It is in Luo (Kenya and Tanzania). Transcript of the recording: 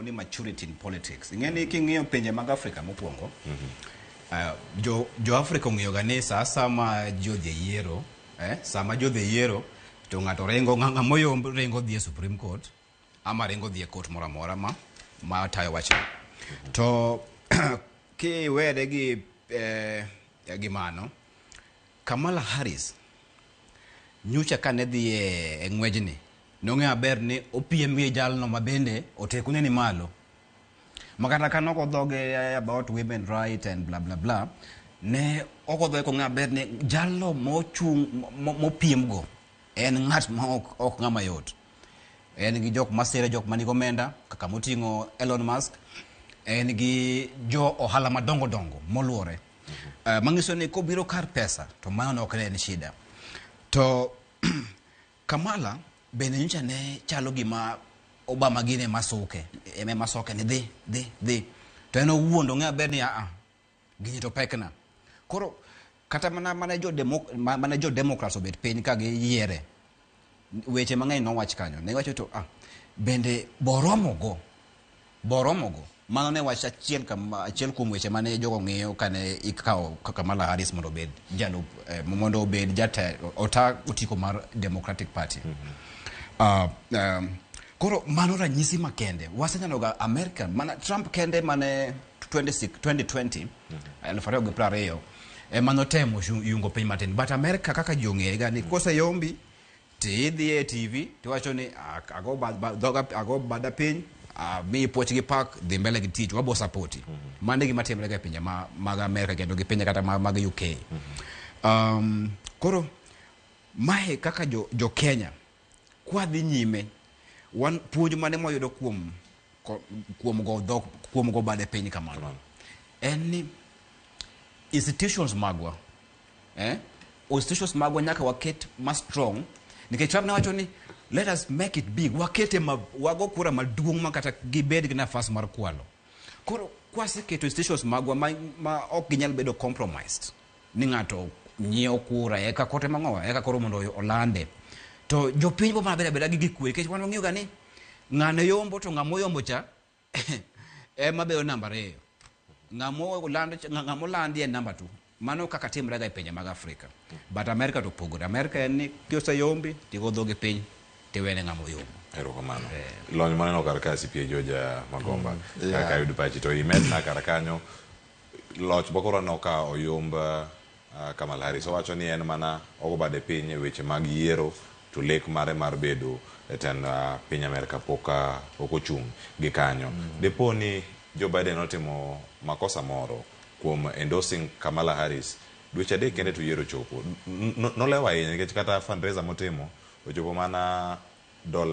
ni maturity in politics. Ingeni king'iyo pinje mag Afrika mokwongo. Jo Afrika ong'iyo ga ni sama jodhi yiero, sama jodhi yiero to ng'ato rengo ng'amoyombo rengo dhi e Supreme Court ama rengo dhi e court moro amora ma tayo wachno. To ki wede gi mano, Kamala Harris nyocha kane dhi e ng'wejni nong'e maber ni opiem gi jalno ma bende otekune ni malo. Makata ka noko dhoge about women right and blah blah blah, ne oko dhoge ko ng'e maber ni jalno mopiem go en ng'at ma ok ng'ama yot. En gi jok masere, jok manigo omenda kaka moting'o Elon Musk, en gi jo ohala madongo dongo moluore. Mangiso ni kobiro kar pesa to mano ok en shida. To Kamala bende nyocha ne chalo gima Obama gine masuke, masoke ni dhi. To en owuon ng'e maber ni gini to pekna. Koro kata mana jo Democrats obet piny ka gi yiere, weche mang'eny nowach kanyo. Ne wacho to bende boromogo. Mano ne wach achiel kuom weche mane jogo ng'iyo kane ikawo Kamala Harris mondo obed jalup mondo obed ota otiko mar Democratic Party. Koro mano ranyisi makende. Wasenyalo ga Amerka, mana Trump kende mane 2020, 2020, mano temo yungo piny matin. But Amerka kaka jong'e ga ni koseyombi tidhi e TV tiwacho ni ago bada piny, mi poch gi pak dhi mbele gi tich wabo supporti. Mane gima timre ga pinje mag Amerka kendo gi pinje kata mag UK. Koro mae kaka jo Kenya kwa dhi nyime wan puonj mane moyudo kuom go bade piny kamano en ni institutions magwa nyaka waket ma strong, nikech Trump ne wacho ni let us make it big, wago kura maduong' ma kata gibed gi nafas mar kwalo. Koro kwaseketo institutions magwa ma ok ginyal bedo compromised ni ng'ato nyiewo kura eka kote mang'owa eka koro mondo olande, to jopiny bo mana beda gi kwe, nikech wan wang'iyo ga ni ng'ane yombo to ng'amoyombo cha ema bedo namba 2, ng'amolandi en namba 2. Mano kaka timre ga e pinje mag Afrika. But Amerika to pogore. Amerika en ni koseyombi tigo dhoge piny tiwene ng'amoyombo. Erokamano. Lony maneno kar ka sipie Joja Magomba kaka yudo pachi to imedna kar kanyo loch bokoro noka oyomba Kamala Harris owacho ni en mana ogo bade piny e weche mag yiero to lek mare mar bedo ten piny Amerka poka okochung' gi kanyo. Depo ni Joe Biden otimo makosa moro kuom endorsing Kamala Harris dweche adek kende to yiero chopo. Nolewa ahinya nikech kata fundraiser motimo ochopo mana $1